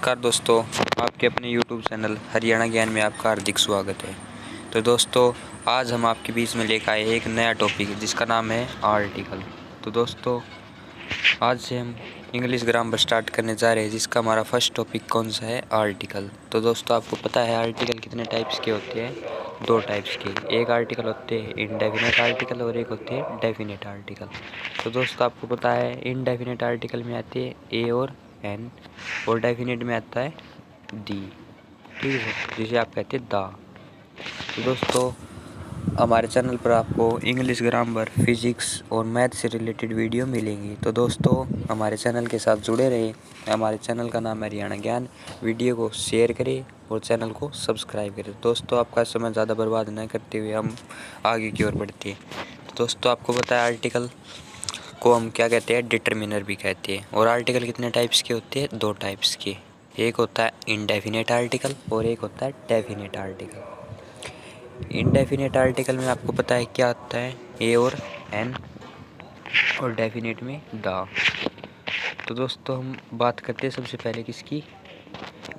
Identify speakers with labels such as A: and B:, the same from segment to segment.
A: नमस्कार दोस्तों, आपके अपने यूट्यूब चैनल हरियाणा ज्ञान में आपका हार्दिक स्वागत है। तो दोस्तों, आज हम आपके बीच में लेकर आए एक नया टॉपिक जिसका नाम है आर्टिकल। तो दोस्तों, आज से हम इंग्लिश ग्रामर स्टार्ट करने जा रहे हैं जिसका हमारा फर्स्ट टॉपिक कौन सा है, आर्टिकल। तो दोस्तों, आपको पता है आर्टिकल कितने टाइप्स के होते हैं? दो टाइप्स के। एक आर्टिकल होते हैं इंडेफिनेट आर्टिकल और एक होते हैं डेफिनेट आर्टिकल। तो दोस्तों, आपको पता है इनडेफिनेट आर्टिकल में आते हैं ए और एन और डेफिनेट में आता है दी, ठीक है, जिसे आप कहते हैं दा। तो दोस्तों, हमारे चैनल पर आपको इंग्लिश ग्रामर, फिजिक्स और मैथ से रिलेटेड वीडियो मिलेंगी। तो दोस्तों, हमारे चैनल के साथ जुड़े रहें। हमारे चैनल का नाम है हरियाणा ज्ञान। वीडियो को शेयर करें और चैनल को सब्सक्राइब करें। दोस्तों, आपका समय ज़्यादा बर्बाद न करते हुए हम आगे की ओर बढ़ते हैं। तो दोस्तों, आपको पता है आर्टिकल को हम क्या कहते हैं? डिटर्मिनर भी कहते हैं। और आर्टिकल कितने टाइप्स के होते हैं? दो टाइप्स के। एक होता है इनडेफिनेट आर्टिकल और एक होता है डेफिनेट आर्टिकल। इनडेफिनेट आर्टिकल में आपको पता है क्या होता है? ए और एन, और डेफिनेट में द। तो दोस्तों, हम बात करते हैं सबसे पहले किसकी?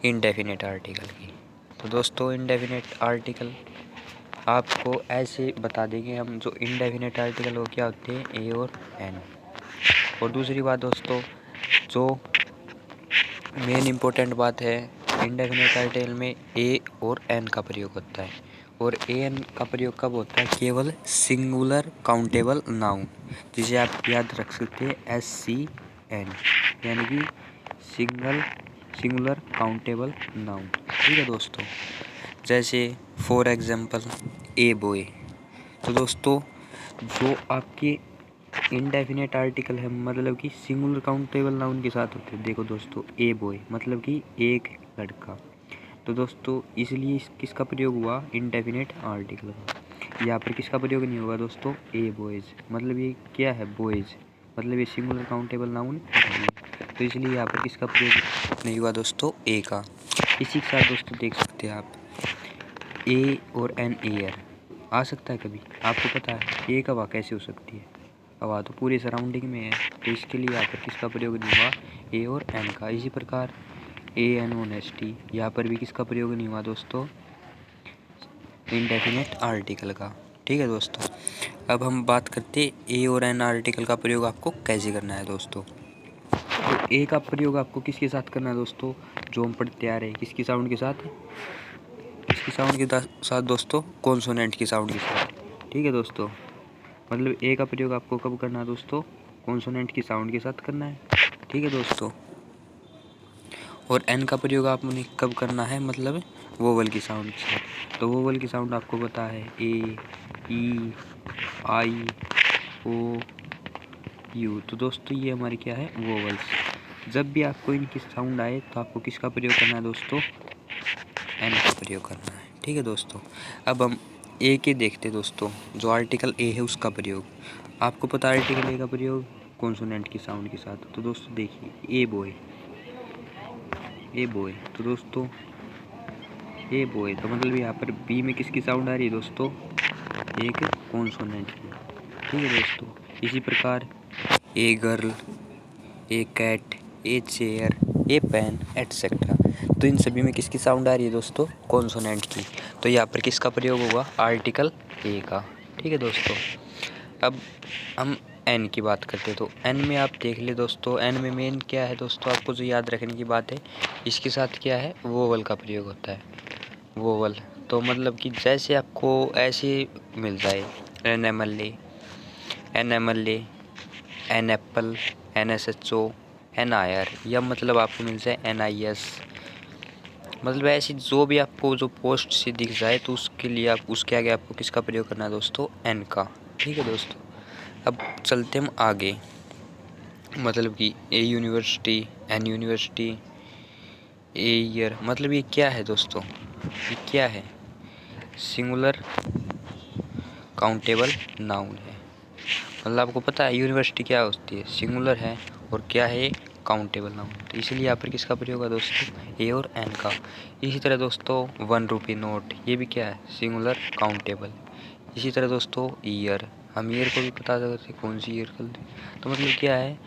A: इनडेफिनेट आर्टिकल की। तो दोस्तों, इनडेफिनेट आर्टिकल आपको ऐसे बता देंगे हम, जो इनडेफिनेट आर्टिकल वो क्या होते हैं? ए और एन। और दूसरी बात दोस्तों, जो मेन इम्पोर्टेंट बात है, इंडेफिनेट आर्टिकल में ए और एन का प्रयोग होता है। और ए एन का प्रयोग कब होता है? केवल सिंगुलर काउंटेबल नाउन, जिसे आप याद रख सकते हैं SCN, यानी कि सिंगुलर काउंटेबल नाउन। ठीक है दोस्तों, जैसे फॉर एग्जांपल ए बॉय। तो दोस्तों, जो आपके इनडेफिनेट आर्टिकल है, मतलब कि सिंगुलर काउंटेबल नाउन के साथ होते हैं। देखो दोस्तों, ए बॉय मतलब कि एक लड़का। तो दोस्तों, इसलिए किसका प्रयोग हुआ? इनडेफिनेट आर्टिकल का। यहाँ पर किसका प्रयोग नहीं होगा दोस्तों? ए बॉयज़, मतलब ये क्या है? बॉयज़, मतलब ये सिंगुलर काउंटेबल नाउन नहीं है। तो इसलिए यहाँ पर किसका प्रयोग नहीं हुआ दोस्तों? ए का। इसी के साथ दोस्तों देख सकते हैं आप, ए और एन एयर आ सकता है कभी? आपको पता है ए का हवा कैसे हो सकती है? हवा तो पूरे सराउंडिंग में है, तो इसके लिए यहाँ पर किसका प्रयोग नहीं हुआ? ए और एन का। इसी प्रकार ANONST, यहाँ पर भी किसका प्रयोग नहीं हुआ दोस्तों? इनडेफिनेट आर्टिकल का। ठीक है दोस्तों, अब हम बात करते ए और एन आर्टिकल का प्रयोग आपको कैसे करना है दोस्तों। तो ए का प्रयोग आपको किसके साथ करना है दोस्तों? जो हम पढ़ते आ रहे हैं, किसकी साउंड के साथ? किसकी साउंड के साथ दोस्तों? कॉन्सोनेंट की साउंड के साथ। ठीक है दोस्तों, मतलब ए का प्रयोग आपको कब करना है दोस्तों? कॉन्सोनेंट की साउंड के साथ करना है। ठीक है दोस्तों, और एन का प्रयोग आपने कब करना है? मतलब वोवल की साउंड के साथ। तो वोवल की साउंड आपको पता है ए, ई, आई, ओ, यू। तो दोस्तों, ये हमारी क्या है? वोवल्स। जब भी आपको इनकी साउंड आए तो आपको किसका प्रयोग करना है दोस्तों? एन का प्रयोग करना है। ठीक है दोस्तों, अब हम ए के देखते हैं दोस्तों। जो आर्टिकल ए है उसका प्रयोग आपको पता है। आर्टिकल ए का प्रयोग कॉन्सोनेंट की साउंड के साथ। तो दोस्तों देखिए, ए बॉय, ए बॉय। तो दोस्तों, ए बॉय तो मतलब यहाँ पर बी में किसकी साउंड आ रही है दोस्तों? एक कॉन्सोनेंट की। ठीक है दोस्तों, इसी प्रकार a girl, a cat, a chair, a pen etcetera. तो इन सभी में किसकी साउंड आ रही है दोस्तों? कॉन्सोनेंट की। तो यहाँ पर किसका प्रयोग होगा? आर्टिकल ए का। ठीक है दोस्तों, अब हम एन की बात करते हैं। तो एन में आप देख ले दोस्तों, एन में मेन क्या है दोस्तों? आपको जो याद रखने की बात है, इसके साथ क्या है? वोवल का प्रयोग होता है। वोवल तो मतलब कि जैसे आपको ऐसे मिल जाए, NMLA, NMLA, an apple, NSHO, NIR, या मतलब आपको मिल जाए NIS। मतलब ऐसी जो भी आपको जो पोस्ट से दिख जाए तो उसके लिए आप उसके आगे आपको किसका प्रयोग करना है दोस्तों? एन का। ठीक है दोस्तों, अब चलते हम आगे। मतलब कि a university, an university, a year, मतलब ये क्या है दोस्तों? ये क्या है? सिंगुलर काउंटेबल नाउन है। मतलब आपको पता है यूनिवर्सिटी क्या होती है? सिंगुलर है, और क्या है? Countable noun. तो इसीलिए यहाँ पर किसका प्रयोग है दोस्तों? ए और एन का। इसी तरह दोस्तों 1 रुपये नोट, ये भी क्या है? Singular countable. इसी तरह दोस्तों ईयर, हम ईयर को भी बता सकते हैं कौन सी ईयर कर। तो मतलब क्या है?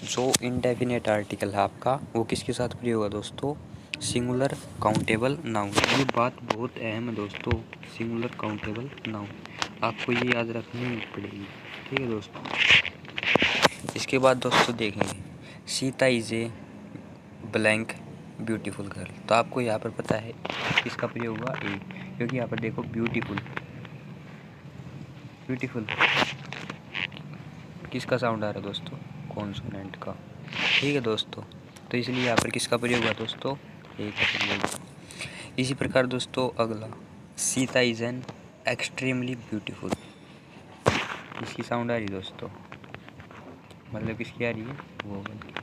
A: जो इनडेफिनेट आर्टिकल है आपका वो किसके साथ प्रयोग होगा दोस्तों? Singular countable noun. ये बात बहुत अहम है दोस्तों, सिंगुलर काउंटेबल नाउन आपको ये याद रखनी पड़ेगी। ठीक है दोस्तों। इसके बाद दोस्तों देखेंगे Sita is a blank beautiful girl. तो आपको यहाँ पर पता है किसका प्रयोग हुआ? ए, क्योंकि यहाँ पर देखो ब्यूटीफुल, ब्यूटीफुल किसका साउंड आ रहा है दोस्तों? कॉन्सोनेंट का। ठीक है दोस्तों, तो इसलिए यहाँ पर किसका प्रयोग हुआ दोस्तों? ए का प्रयोग। इसी प्रकार दोस्तों अगला Sita is an extremely beautiful. इसकी साउंड आ रही है दोस्तों, मतलब किसकी आ रही है? वोवल की।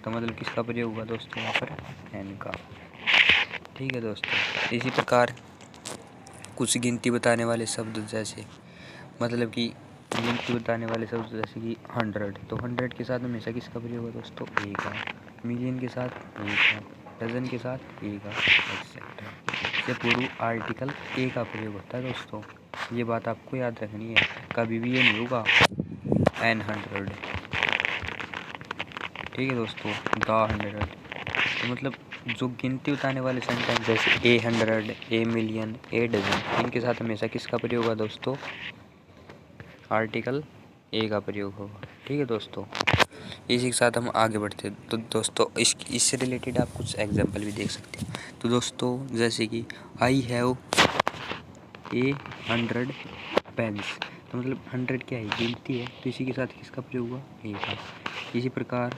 A: तो मतलब किसका प्रयोग हुआ दोस्तों यहाँ पर? एन का। ठीक है दोस्तों। इसी प्रकार कुछ गिनती बताने वाले शब्द जैसे, मतलब कि गिनती बताने वाले शब्द जैसे कि 100, तो 100 के साथ हमेशा किसका प्रयोग होगा दोस्तों? ए का। मिलियन के साथ ए का, डजन के साथ ए का, एक्सेट्रा। से पूर्व आर्टिकल ए का प्रयोग होता है दोस्तों। ये बात आपको याद रखनी है, कभी भी ये नहीं होगा एन 100। ठीक है दोस्तों, द 100। तो मतलब जो गिनती बताने वाले सेंटेंस जैसे ए 100, ए मिलियन, ए डजन, इनके साथ हमेशा किसका प्रयोग होगा दोस्तों? आर्टिकल ए का प्रयोग होगा। ठीक है दोस्तों। इसी के साथ हम आगे बढ़ते हैं। तो दोस्तों इससे रिलेटेड आप कुछ एग्जांपल भी देख सकते हैं। तो दोस्तों जैसे कि आई हैव ए 100 पेन्स। तो मतलब 100 क्या है? गिनती है, तो इसी के साथ किसका प्रयोग हुआ? ए का। इसी प्रकार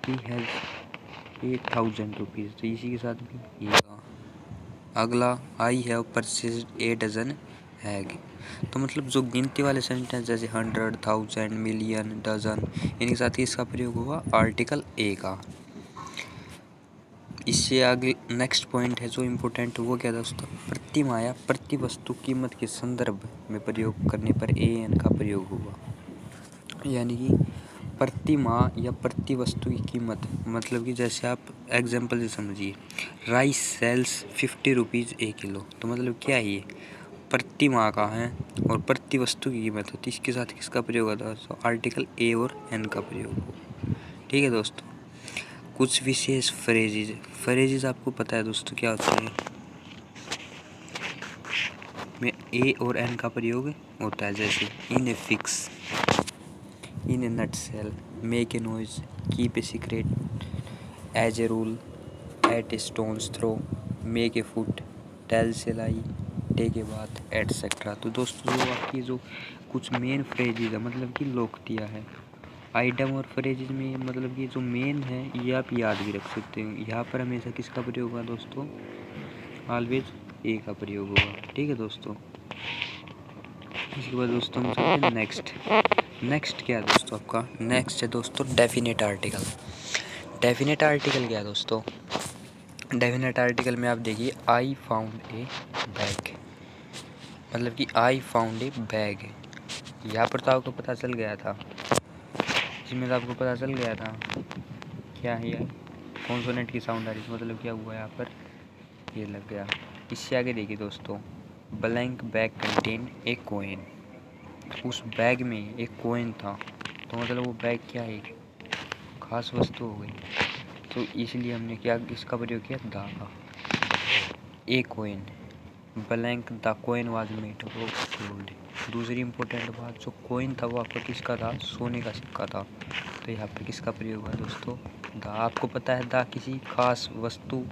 A: ही हैज़ 1000 रुपीज़, तो इसी के साथ भी ए का। अगला I have purchased a dozen egg. तो मतलब जो गिनती वाले सेंटेंस जैसे 100, 1000, मिलियन, डजन, इनके साथ ही इसका प्रयोग हुआ आर्टिकल ए का। इससे आगे नेक्स्ट पॉइंट है जो इम्पोर्टेंट, वो क्या दोस्तों? प्रतिमा या प्रति वस्तु कीमत के संदर्भ में प्रयोग करने पर ए एन का प्रयोग हुआ। यानी कि प्रतिमा या प्रति वस्तु की कीमत, मतलब कि जैसे आप एग्जाम्पल से समझिए, राइस सेल्स 50 रुपीज़ ए किलो। तो मतलब क्या है ये? प्रति माह का है और प्रति वस्तु की कीमत होती है। इसके साथ किसका प्रयोग होता है? तो आर्टिकल ए और एन का प्रयोग हो। ठीक है दोस्तों। कुछ विशेष फ्रेजेज आपको पता है दोस्तों क्या होता है? में ए और एन का प्रयोग होता है, जैसे in a fix, in a nutshell, make a noise, keep a secret, as a rule, at a stone's throw, make a foot, tell say lie, take a बात, एटसेट्रा। तो दोस्तों जो आपकी जो कुछ मेन फ्रेजेज है, मतलब कि लोकतियाँ है आइटम और फ्रेजेज में, मतलब कि जो मेन है ये आप याद भी रख सकते हो। यहाँ पर हमेशा किसका प्रयोग होगा दोस्तों? ऑलवेज ए का प्रयोग होगा। ठीक है दोस्तों। इसके बाद दोस्तों हम चलते हैं नेक्स्ट क्या है दोस्तों? आपका नेक्स्ट है दोस्तों डेफिनेट आर्टिकल। डेफिनेट आर्टिकल क्या है दोस्तों? डेफिनेट आर्टिकल में आप देखिए आई फाउंड ए बैग, मतलब कि आई फाउंड ए बैग। यहाँ पर तो आपको पता चल गया था, इसमें तो आपको पता चल गया था क्या है यार, कॉन्सोनेंट की साउंड आ रही थी, मतलब क्या हुआ यहाँ पर? ये लग गया। इससे आगे देखिए दोस्तों, blank bag contain a coin. उस बैग में एक कोइन था, तो मतलब वो बैग क्या है? खास वस्तु हो गई। तो इसलिए हमने क्या इसका प्रयोग किया? दा का। A coin, blank the coin was made of gold. दूसरी इंपॉर्टेंट बात, जो कोइन था वो आपका किसका था? सोने का सिक्का था। तो यहाँ पे किसका प्रयोग हुआ दोस्तों? दा। आपको पता है दा किसी खास वस्तु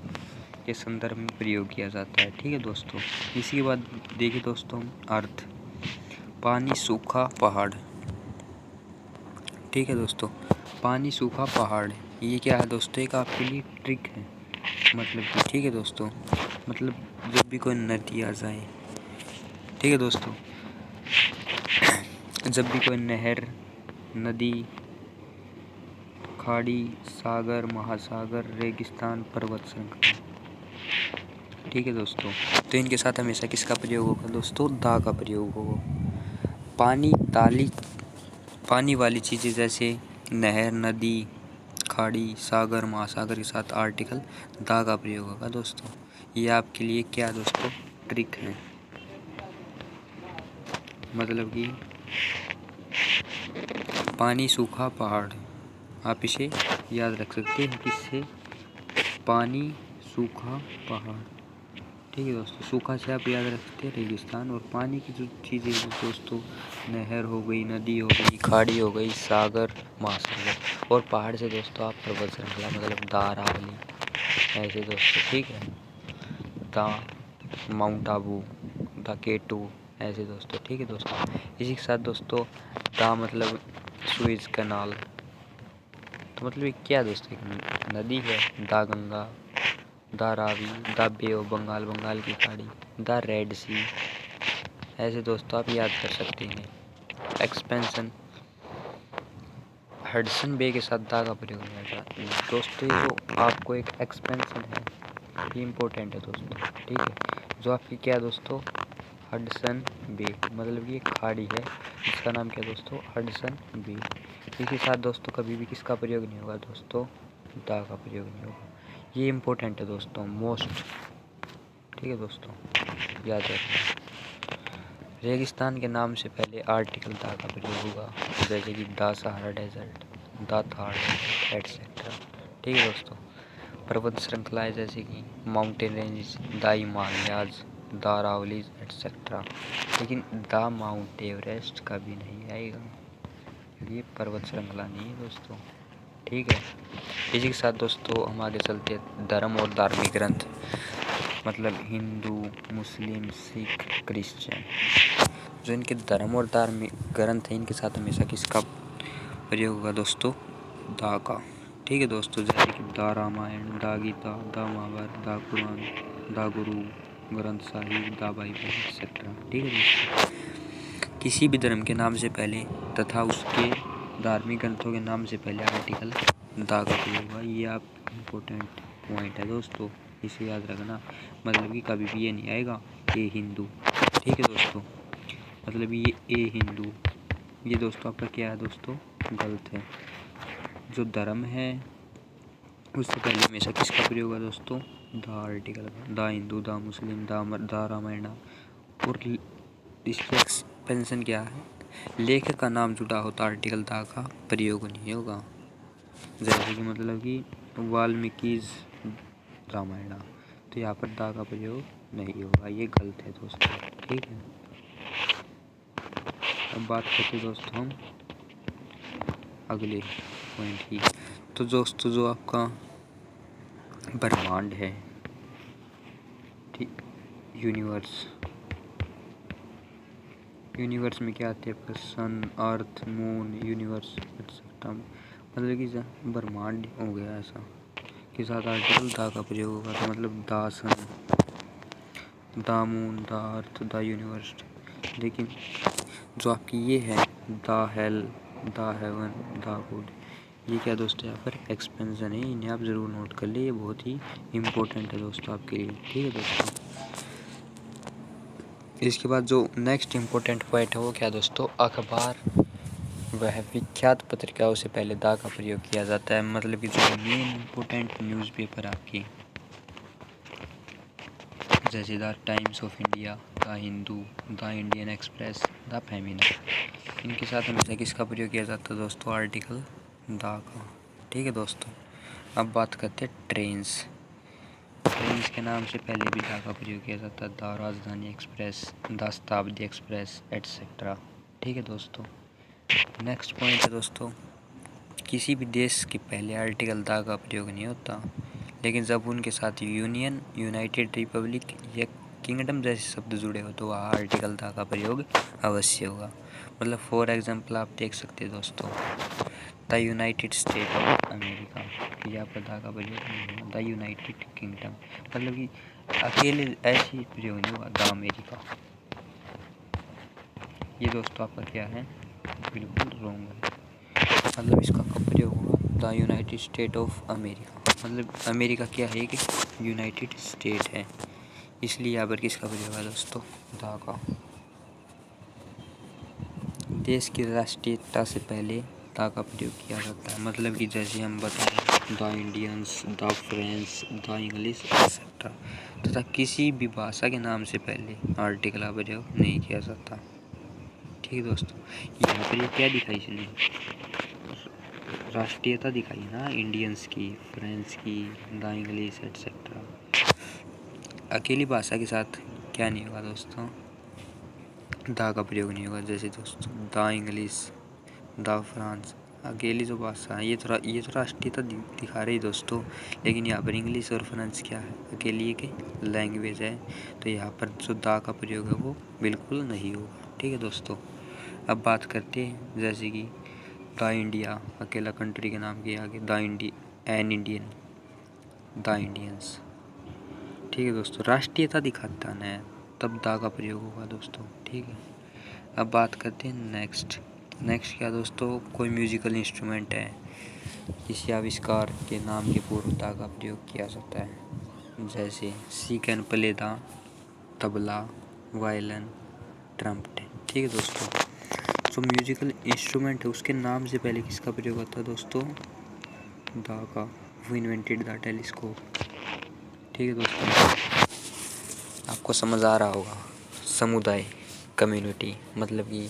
A: के संदर्भ में प्रयोग किया जाता है। ठीक है दोस्तों। इसी के बाद देखिए दोस्तों अर्थ, पानी सूखा पहाड़। ठीक है दोस्तों, पानी सूखा पहाड़, ये क्या है दोस्तों? एक आपके लिए ट्रिक है, मतलब कि ठीक है दोस्तों, मतलब जब भी कोई नदी आ जाए, ठीक है दोस्तों, जब भी कोई नहर, नदी, खाड़ी, सागर, महासागर, रेगिस्तान, पर्वत श्रृंखला, ठीक है दोस्तों, तो इनके साथ हमेशा किसका प्रयोग होगा दोस्तों? दा का प्रयोग होगा। पानी वाली चीज़ें जैसे नहर, नदी, खाड़ी, सागर, महासागर के साथ आर्टिकल दा का प्रयोग होगा दोस्तों। ये आपके लिए क्या दोस्तों? ट्रिक है, मतलब कि पानी सूखा पहाड़, आप इसे याद रख सकते हैं किससे, पानी, सूखा, पहाड़। ठीक है दोस्तों, सूखा से आप याद रख सकते हैं रेगिस्तान, और पानी की जो चीज़ें दोस्तों, नहर हो गई, नदी हो गई, खाड़ी हो गई, सागर, महासागर। और पहाड़ से दोस्तों आप पर्वत श्रृंखला मतलब दा अरावली ऐसे दोस्तों। ठीक है, दा माउंट आबू, दा केटू ऐसे दोस्तों। ठीक है दोस्तों, इसी के साथ दोस्तों दा मतलब सुएज कैनाल, तो मतलब ये क्या दोस्तों, एक नदी है। दा गंगा, दा रावी, दा बे ऑफ बंगाल, बंगाल की खाड़ी, दा रेड सी ऐसे दोस्तों आप याद कर सकते हैं। एक्सपेंशन, हडसन बे के साथ दा का प्रयोग किया जाता है दोस्तों। ये जो आपको एक एक्सपेंशन है, ये इम्पोर्टेंट है दोस्तों। ठीक है, जो आपकी क्या है दोस्तों, हडसन बे, मतलब ये खाड़ी है जिसका नाम क्या है दोस्तों, हडसन बे। इसके साथ दोस्तों कभी भी किसका प्रयोग नहीं होगा दोस्तों, दा का प्रयोग नहीं होगा। ये इम्पोर्टेंट है दोस्तों, मोस्ट। ठीक है दोस्तों, याद रखना। रेगिस्तान के नाम से पहले आर्टिकल दा का प्रयोग होगा, जैसे कि दा सहारा डेजर्ट, दा थार एटसेट्रा। ठीक है दोस्तों, पर्वत श्रृंखलाएँ जैसे कि माउंटेन रेंजेस, दा हिमालयाज, दा अरावलीज एटसेट्रा। लेकिन दा माउंट एवरेस्ट कभी नहीं आएगा, ये पर्वत श्रृंखला नहीं है दोस्तों। ठीक है, इसी के साथ दोस्तों हम आगे चलते हैं। धर्म और धार्मिक ग्रंथ मतलब हिंदू, मुस्लिम, सिख, क्रिश्चियन, जो इनके धर्म और धार्मिक ग्रंथ हैं, इनके साथ हमेशा किसका प्रयोग होगा दोस्तों, दा का। ठीक है दोस्तों, जैसे कि दा रामायण, दा गीता, दा महाभारत, दा कुरान, दा गुरु ग्रंथ साहिब, दा बाइबल एक्सेट्रा। ठीक है दोस्तों, किसी भी धर्म के नाम से पहले तथा उसके धार्मिक ग्रंथों के नाम से पहले आर्टिकल दा का प्रयोग हुआ। ये आप इम्पोर्टेंट पॉइंट है दोस्तों, इसे याद रखना। मतलब कि कभी भी ये नहीं आएगा ए हिंदू। ठीक है दोस्तों, मतलब ये ए हिंदू, ये दोस्तों आपका क्या है दोस्तों, गलत है। जो धर्म है उससे पहले हमेशा किसका प्रयोग होगा दोस्तों, दा आर्टिकल का। दा हिंदू, दा मुस्लिम, दा रामायण। और इसकी एक्सपेंशन क्या है, लेखक का नाम जुड़ा होता आर्टिकल दा का प्रयोग नहीं होगा। जैसे कि मतलब कि वाल्मीकि रामायण, तो यहाँ पर दा का प्रयोग नहीं होगा, ये गलत है दोस्तों। ठीक है, अब बात करते दोस्तों हम अगले पॉइंट की। तो दोस्तों जो आपका ब्रह्मांड है, ठीक, यूनिवर्स, यूनिवर्स में क्या आते हैं आपका, सन, अर्थ, मून, यूनिवर्स एक्सेट्रा। मतलब कि ब्रह्मांड हो गया ऐसा के साथ आर्टिकल दा का प्रयोग होगा। तो मतलब दा सन, दा मून, दा अर्थ, दा यूनिवर्स। लेकिन जो आपकी ये है दा हेल, दा हेवन, दा गुड, ये क्या दोस्तों यहाँ पर एक्सपेंशन है, इन्हें आप ज़रूर नोट कर लिए, ये बहुत ही इम्पोर्टेंट है दोस्तों आपके लिए। ठीक है दोस्तों, इसके बाद जो नेक्स्ट इम्पोर्टेंट पॉइंट है वो क्या दोस्तों, अखबार वह विख्यात पत्रिकाओं से पहले दा का प्रयोग किया जाता है। मतलब कि जो मेन इम्पोर्टेंट न्यूज़पेपर आपकी, जैसे the times of India, the Hindu, the Indian express, the Femina, इनके साथ हमेशा किसका प्रयोग किया जाता है दोस्तों, आर्टिकल दा का। ठीक है दोस्तों, अब बात करते हैं ट्रेन्स। ट्रेन्स के नाम से पहले भी दा का प्रयोग किया जाता है, द राजधानी एक्सप्रेस, द शताब्दी एक्सप्रेस एटसेट्रा। ठीक है दोस्तों, नेक्स्ट पॉइंट है दोस्तों, किसी भी देश के पहले आर्टिकल दा का प्रयोग नहीं होता, लेकिन जब उनके साथ यूनियन, यूनाइटेड रिपब्लिक या किंगडम जैसे शब्द जुड़े हो तो वहाँ आर्टिकल दा का प्रयोग अवश्य होगा। मतलब फॉर एग्जांपल आप देख सकते हैं दोस्तों, the United state of America, यहाँ पर दा का प्रयोग नहीं होगा। द यूनाइटेड किंगडम, मतलब कि अकेले ऐसे ही प्रयोग नहीं होगा, द अमेरिका। ये दोस्तों आपका क्या है, बिल्कुल रॉन्ग है। मतलब इसका कब प्रयोग होगा, the United state of America. मतलब अमेरिका क्या है कि यूनाइटेड स्टेट है, इसलिए यहाँ पर किसका प्रयोग है दोस्तों, दा का। देश की राष्ट्रीयता से पहले दा का प्रयोग किया जाता है। मतलब कि जैसे हम बताएं the Indians, the French, the English etcetera, तथा किसी भी भाषा के नाम से पहले आर्टिकल का प्रयोग नहीं किया जाता। ठीक है दोस्तों, यहाँ पर ये क्या दिखाई इसलिए, राष्ट्रीयता दिखाई ना, इंडियंस की, फ्रेंच की, द इंग्लिश एटसेट्रा। अकेली भाषा के साथ क्या नहीं होगा दोस्तों, द का प्रयोग नहीं होगा। जैसे दोस्तों द इंग्लिश, द फ्रांस, अकेली जो भाषा है ये तो राष्ट्रीयता दिखा रही दोस्तों। लेकिन यहाँ पर इंग्लिश और फ्रेंच क्या है, अकेली एक लैंग्वेज है, तो यहाँ पर जो द का प्रयोग है वो बिल्कुल नहीं होगा। ठीक है दोस्तों। अब बात करते हैं जैसे कि द इंडिया, अकेला कंट्री के नाम के आगे एन इंडियन, द इंडियंस। ठीक है दोस्तों, राष्ट्रीयता दिखाता है तब द का प्रयोग होगा दोस्तों। ठीक है। अब बात करते हैं नेक्स्ट क्या दोस्तों, कोई म्यूजिकल इंस्ट्रूमेंट है, किसी आविष्कार के नाम के पूर्व द का प्रयोग किया जाता है। जैसे she can play the, tabla, violin, trumpet. ठीक है दोस्तों। जो म्यूजिकल इंस्ट्रूमेंट है उसके नाम से पहले किसका प्रयोग होता है दोस्तों, द का। Who invented the telescope. ठीक है दोस्तों, आपको समझ आ रहा होगा। समुदाय, कम्युनिटी, मतलब कि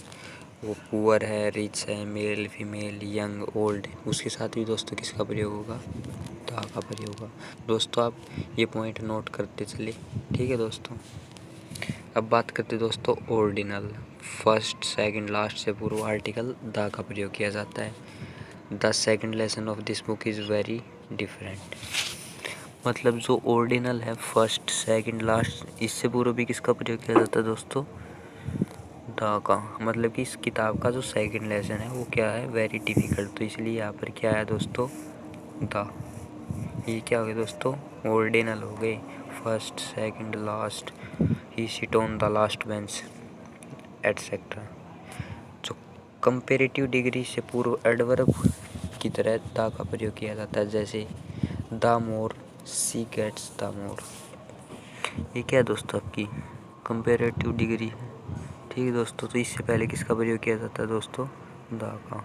A: वो पुअर है, रिच है, मेल फीमेल, यंग ओल्ड, उसके साथ भी दोस्तों किसका प्रयोग होगा, द का प्रयोग होगा। दोस्तों आप ये पॉइंट नोट करते चले। ठीक है दोस्तों। अब बात करते दोस्तों ऑर्डिनल, फर्स्ट सेकंड लास्ट से पूर्व आर्टिकल द का प्रयोग किया जाता है। The second lesson of this book is very different. मतलब जो ऑर्डिनल है, फर्स्ट सेकंड लास्ट, इससे पूर्व भी किसका प्रयोग किया जाता है दोस्तों, द का। मतलब कि इस किताब का जो सेकंड लेसन है वो क्या है, वेरी डिफिकल्ट, तो इसलिए यहाँ पर क्या है दोस्तों, द। ये क्या हो गया दोस्तों, ऑर्डिनल हो गए, first second last, he sit on the last bench etcetera. जो कंपेरेटिव डिग्री से पूर्व एडवर्ब की तरह द का प्रयोग किया जाता है। जैसे the more she gets the more. ये क्या है दोस्तों, आपकी कंपेरेटिव डिग्री है। ठीक है दोस्तों। तो इससे पहले किसका प्रयोग किया जाता है दोस्तों, द का।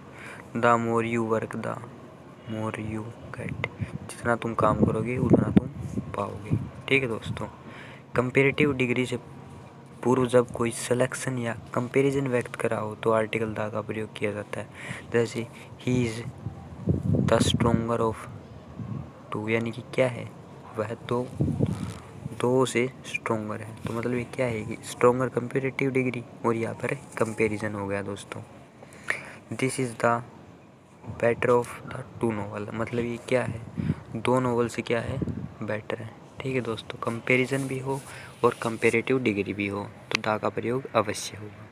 A: The more you work the more you get. जितना तुम काम करोगे उतना तुम पाओगे। ठीक है दोस्तों। कंपेरेटिव डिग्री से पूर्व जब कोई सिलेक्शन या कंपैरिजन व्यक्त करा हो तो आर्टिकल द का प्रयोग किया जाता है। जैसे he is the stronger of two, यानी कि क्या है, वह तो दो से स्ट्रोंगर है। तो मतलब ये क्या है कि स्ट्रोंगर कंपेरेटिव डिग्री, और यहाँ पर कंपैरिजन हो गया दोस्तों। This is the better of the two novel, मतलब ये क्या है, दो नोवेल से क्या है, बेटर है। ठीक है दोस्तों। कंपैरिजन भी हो और कंपेरेटिव डिग्री भी हो तो द का प्रयोग अवश्य होगा।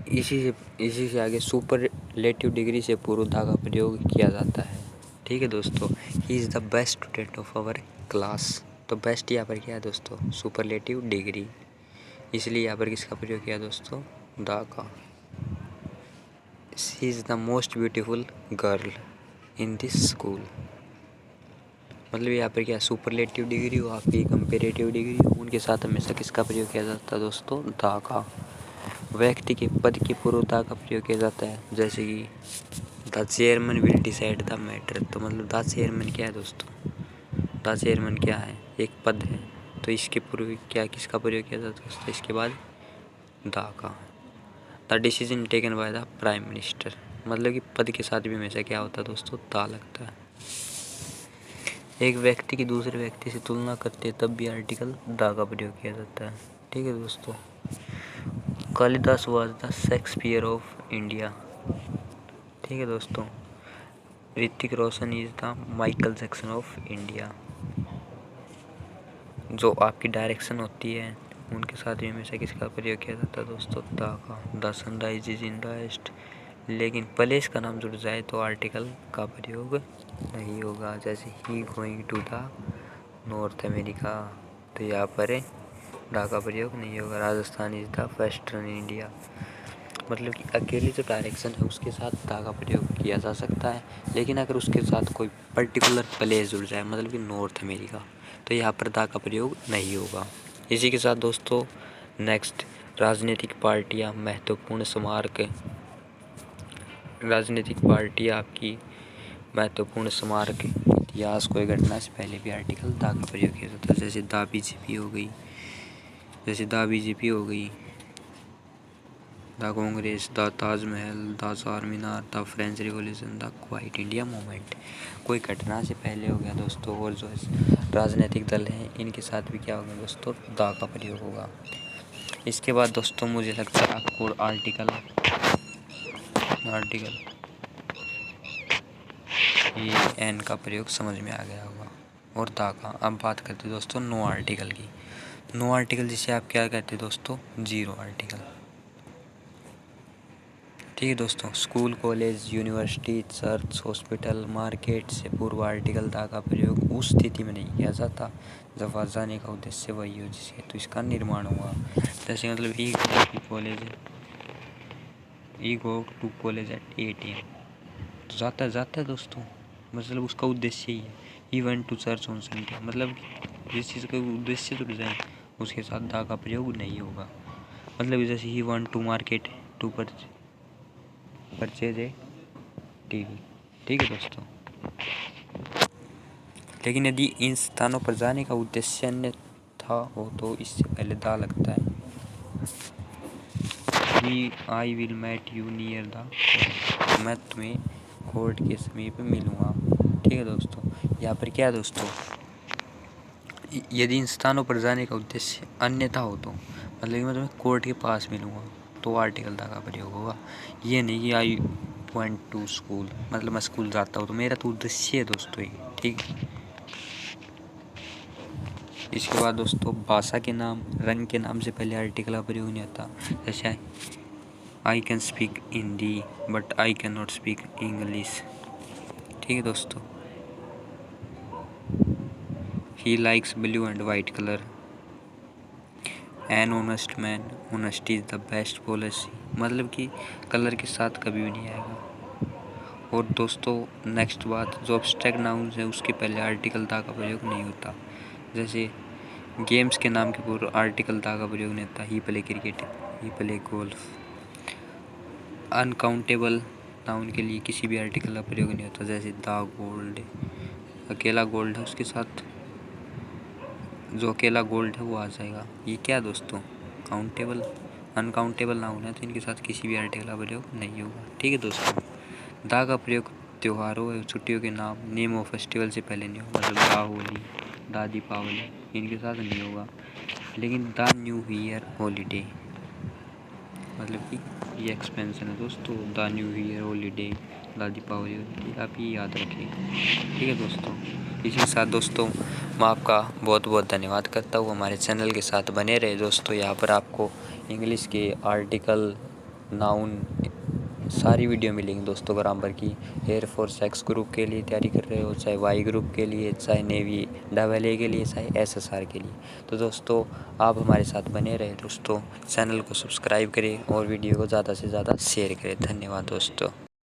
A: इसी से आगे सुपरलेटिव डिग्री से पूर्व द का प्रयोग किया जाता है। ठीक है दोस्तों। He is the best student of our class. तो बेस्ट यहाँ पर क्या है दोस्तों, सुपरलेटिव डिग्री, इसलिए यहाँ पर किसका प्रयोग किया दोस्तों, द का। She is the most beautiful girl in this school. मतलब यहाँ पर क्या, सुपरलेटिव डिग्री हो आपकी, कंपेरेटिव डिग्री हो, उनके साथ हमेशा किसका प्रयोग किया जाता है दोस्तों, द का। व्यक्ति के पद के पूर्व द का प्रयोग किया जाता है। जैसे कि the chairman will decide the matter. तो मतलब द चेयरमैन क्या है दोस्तों, द चेयरमैन क्या है, एक पद है, तो इसके पूर्व क्या किसका प्रयोग किया जाता है दोस्तों, इसके बाद द का। The decision taken by the prime minister. मतलब कि पद के साथ भी हमेशा क्या होता है दोस्तों, द लगता है। एक व्यक्ति की दूसरे व्यक्ति से तुलना करते तब भी आर्टिकल द का प्रयोग किया जाता है। ठीक है दोस्तों। Kalidas was the Shakespeare of India. ठीक है दोस्तों। Hrithik Roshan is the Michael Jackson of India. जो आपकी डायरेक्शन होती है उनके साथ भी हमेशा किसका प्रयोग किया जाता है दोस्तों, द का। The sunrise is in the east. लेकिन प्लेस का नाम जुड़ जाए तो आर्टिकल का प्रयोग नहीं होगा। जैसे he going to the North America, तो यहाँ पर द का प्रयोग नहीं होगा। Rajasthan is the western India. मतलब कि अकेली जो डायरेक्शन है उसके साथ द का प्रयोग किया जा सकता है, लेकिन अगर उसके साथ कोई पर्टिकुलर प्लेस जुड़ जाए, मतलब कि नॉर्थ अमेरिका, तो यहाँ पर द का प्रयोग नहीं होगा। इसी के साथ दोस्तों नेक्स्ट, राजनीतिक पार्टियाँ महत्वपूर्ण स्मारक। राजनीतिक पार्टियाँ आपकी महत्वपूर्ण स्मारक, इतिहास कोई घटना से पहले भी आर्टिकल द का प्रयोग किया जाता है। जैसे द बीजेपी हो गई, the the Congress, the Taj Mahal, the Charminar, the French revolution, the quit India movement. कोई घटना से पहले हो गया दोस्तों। और जो राजनीतिक दल हैं इनके साथ भी क्या होगा दोस्तों, द का प्रयोग होगा। इसके बाद दोस्तों मुझे लगता है आपको आर्टिकल ये एन का प्रयोग समझ में आ गया होगा और दा का। अब बात करते हैं दोस्तों नो आर्टिकल की। नो आर्टिकल जिसे आप क्या कहते हैं दोस्तों, जीरो आर्टिकल। ठीक है दोस्तों, school, college, university, church, hospital, market से पूर्व आर्टिकल दा का प्रयोग उस स्थिति में नहीं किया जाता जब वहाँ जाने का उद्देश्य वही हो जिससे तो इसका निर्माण हुआ। जैसे मतलब I go to college at 8 AM, तो जाता है दोस्तों, मतलब उसका उद्देश्य ही है। He went to church on Sunday, मतलब जिस चीज़ का उद्देश्य जुड़ जाए उसके साथ दा का प्रयोग नहीं होगा। मतलब जैसे he went to market to purchase a TV. ठीक है दोस्तों, लेकिन यदि इन स्थानों पर जाने का उद्देश्य अन्य था हो तो इससे पहले दा लगता है। I will met you near the, मैं तुम्हें कोर्ट के समीप मिलूँगा। ठीक है दोस्तों, यहाँ पर क्या है दोस्तों, यदि इन स्थानों पर जाने का उद्देश्य अन्यथा हो तो मतलब कि मैं तुम्हें कोर्ट के पास मिलूँगा तो आर्टिकल दा का प्रयोग होगा। ये नहीं कि आई वेंट टू स्कूल, मतलब मैं स्कूल जाता हूँ तो मेरा तो उद्देश्य है दोस्तों ये। ठीक। इसके बाद दोस्तों भाषा के नाम, रंग के नाम से पहले आर्टिकल का प्रयोग नहीं आता। जैसे I can speak Hindi but I can not speak English. ठीक है दोस्तों, he likes blue and white colour. An honest man, honesty is the best policy, मतलब कि कलर के साथ कभी भी नहीं आएगा। और दोस्तों नेक्स्ट बात, जो एब्स्ट्रैक्ट नाउन्स है उसके पहले आर्टिकल दा का प्रयोग नहीं होता। जैसे गेम्स के नाम के पूर्व आर्टिकल दा का प्रयोग नहीं होता। ही प्ले क्रिकेट, ही प्ले गोल्फ। अनकाउंटेबल नाउन के लिए किसी भी आर्टिकल का प्रयोग नहीं होता। जैसे द गोल्ड, अकेला गोल्ड है उसके साथ जो अकेला गोल्ड है वो आ जाएगा। ये क्या दोस्तों, काउंटेबल अनकाउंटेबल नाउन है तो इनके साथ किसी भी आर्टिकल का प्रयोग नहीं होगा। ठीक है दोस्तों, दा का प्रयोग त्योहारों और छुट्टियों के नाम, नेम ऑफ फेस्टिवल से पहले नहीं होगा। मतलब दा होली, दा दीपावली इनके साथ नहीं होगा। लेकिन द न्यू ईयर हॉलीडे, मतलब कि ये एक्सपेंशन है दोस्तों। The new year holiday, the Deepawali holiday, आप ये याद रखें। ठीक है दोस्तों, इसी के साथ दोस्तों मैं आपका बहुत बहुत धन्यवाद करता हूँ। हमारे चैनल के साथ बने रहे दोस्तों। यहाँ पर आपको इंग्लिश के आर्टिकल, नाउन सारी वीडियो मिलेंगी दोस्तों ग्रामर की। एयरफोर्स एक्स ग्रुप के लिए तैयारी कर रहे हो, चाहे वाई ग्रुप के लिए, चाहे नेवी AA के लिए, चाहे SSR के लिए, तो दोस्तों आप हमारे साथ बने रहे दोस्तों। चैनल को सब्सक्राइब करें और वीडियो को ज़्यादा से ज़्यादा शेयर करें। धन्यवाद दोस्तों।